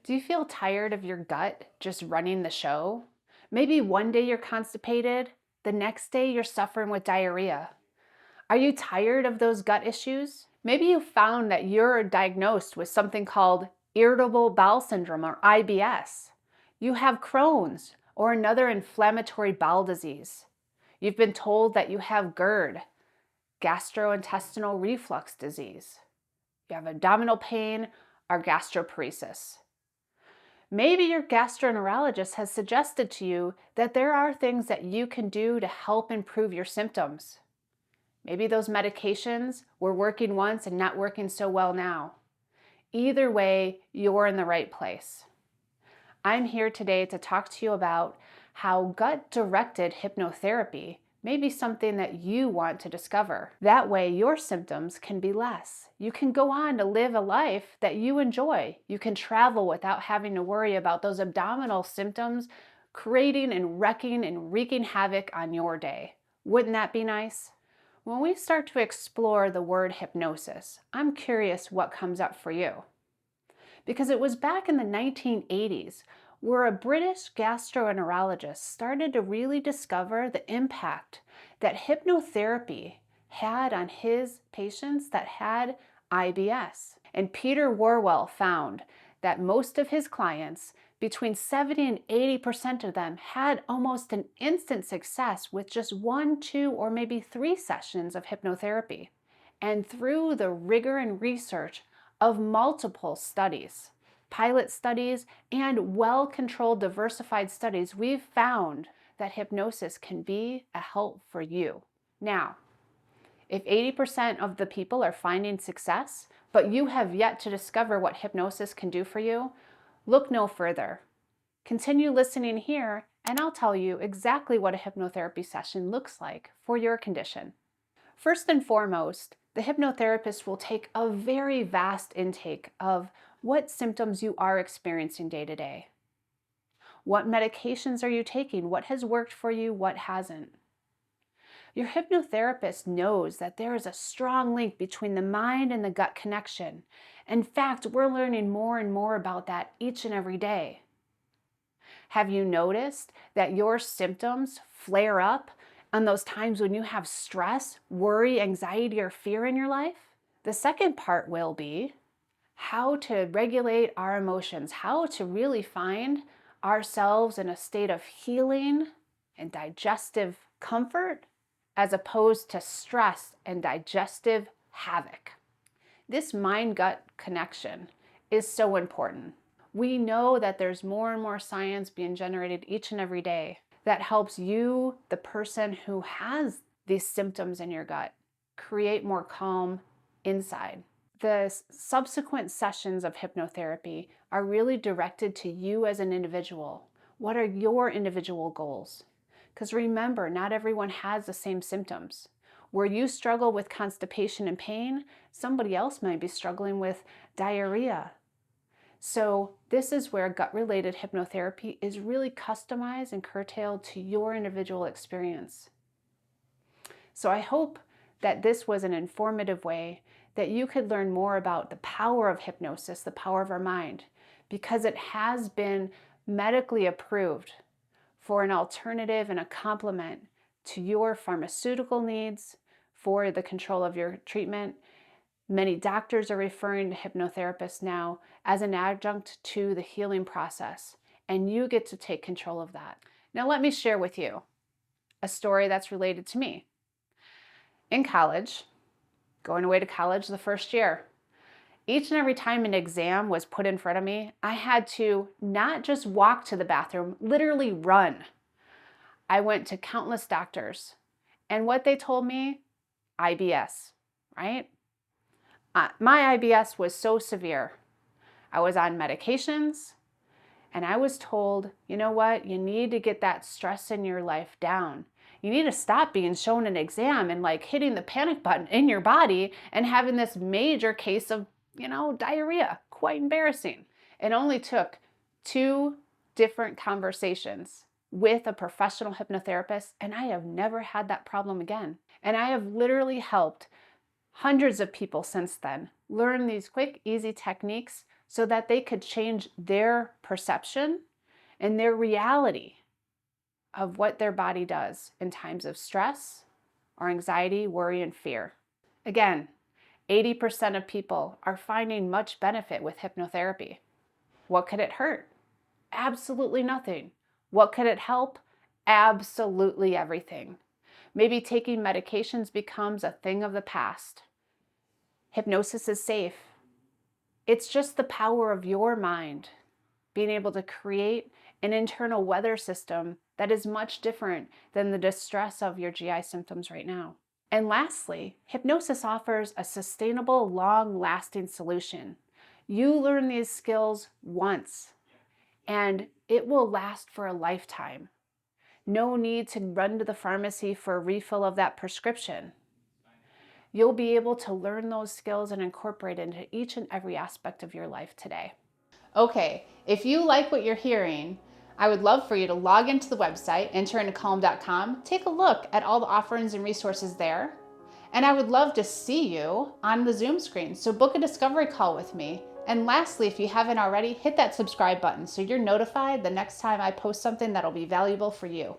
Do you feel tired of your gut just running the show? Maybe one day you're constipated, the next day you're suffering with diarrhea. Are you tired of those gut issues? Maybe you found that you're diagnosed with something called irritable bowel syndrome or IBS. You have Crohn's or another inflammatory bowel disease. You've been told that you have GERD, gastrointestinal reflux disease. You have abdominal pain or gastroparesis. Maybe your gastroenterologist has suggested to you that there are things that you can do to help improve your symptoms. Maybe those medications were working once and not working so well now. Either way, you're in the right place. I'm here today to talk to you about how gut-directed hypnotherapy may be something that you want to discover. That way, your symptoms can be less. You can go on to live a life that you enjoy. You can travel without having to worry about those abdominal symptoms creating and wrecking and wreaking havoc on your day. Wouldn't that be nice? When we start to explore the word hypnosis, I'm curious what comes up for you. Because it was back in the 1980s where a British gastroenterologist started to really discover the impact that hypnotherapy had on his patients that had IBS. And Peter Warwell found that most of his clients, between 70 and 80% of them, had almost an instant success with just 1, 2, or maybe 3 sessions of hypnotherapy. And through the rigor and research of multiple studies, pilot studies, and well-controlled diversified studies, we've found that hypnosis can be a help for you. Now, if 80% of the people are finding success, but you have yet to discover what hypnosis can do for you, look no further. Continue listening here, and I'll tell you exactly what a hypnotherapy session looks like for your condition. First and foremost, the hypnotherapist will take a very vast intake of what symptoms you are experiencing day to day. What medications are you taking? What has worked for you? What hasn't? Your hypnotherapist knows that there is a strong link between the mind and the gut connection. In fact, we're learning more and more about that each and every day. Have you noticed that your symptoms flare up on those times when you have stress, worry, anxiety, or fear in your life? The second part will be how to regulate our emotions, how to really find ourselves in a state of healing and digestive comfort as opposed to stress and digestive havoc. This mind-gut connection is so important. We know that there's more and more science being generated each and every day that helps you, the person who has these symptoms in your gut, create more calm inside. The subsequent sessions of hypnotherapy are really directed to you as an individual. What are your individual goals? Because remember, not everyone has the same symptoms. Where you struggle with constipation and pain, somebody else might be struggling with diarrhea. So this is where gut-related hypnotherapy is really customized and curtailed to your individual experience. So I hope that this was an informative way that you could learn more about the power of hypnosis, the power of our mind, because it has been medically approved for an alternative and a complement to your pharmaceutical needs for the control of your treatment. Many doctors are referring to hypnotherapists now as an adjunct to the healing process, and you get to take control of that. Now let me share with you a story that's related to me. In college, going away to college the first year, each and every time an exam was put in front of me, I had to not just walk to the bathroom, literally run. I went to countless doctors, and what they told me, IBS, right? My IBS was so severe. I was on medications, and I was told, you know what, you need to get that stress in your life down. You need to stop being shown an exam and like hitting the panic button in your body and having this major case of, diarrhea. Quite embarrassing. It only took 2 different conversations with a professional hypnotherapist, and I have never had that problem again. And I have literally helped hundreds of people since then learn these quick, easy techniques so that they could change their perception and their reality of what their body does in times of stress or anxiety, worry, and fear. Again, 80% of people are finding much benefit with hypnotherapy. What could it hurt? Absolutely nothing. What could it help? Absolutely everything. Maybe taking medications becomes a thing of the past. Hypnosis is safe. It's just the power of your mind being able to create an internal weather system that is much different than the distress of your GI symptoms right now. And lastly, hypnosis offers a sustainable, long-lasting solution. You learn these skills once, and it will last for a lifetime. No need to run to the pharmacy for a refill of that prescription. You'll be able to learn those skills and incorporate into each and every aspect of your life today. Okay, if you like what you're hearing, I would love for you to log into the website, enterinacalm.com, take a look at all the offerings and resources there. And I would love to see you on the Zoom screen, so book a discovery call with me. And lastly, if you haven't already, hit that subscribe button so you're notified the next time I post something that'll be valuable for you.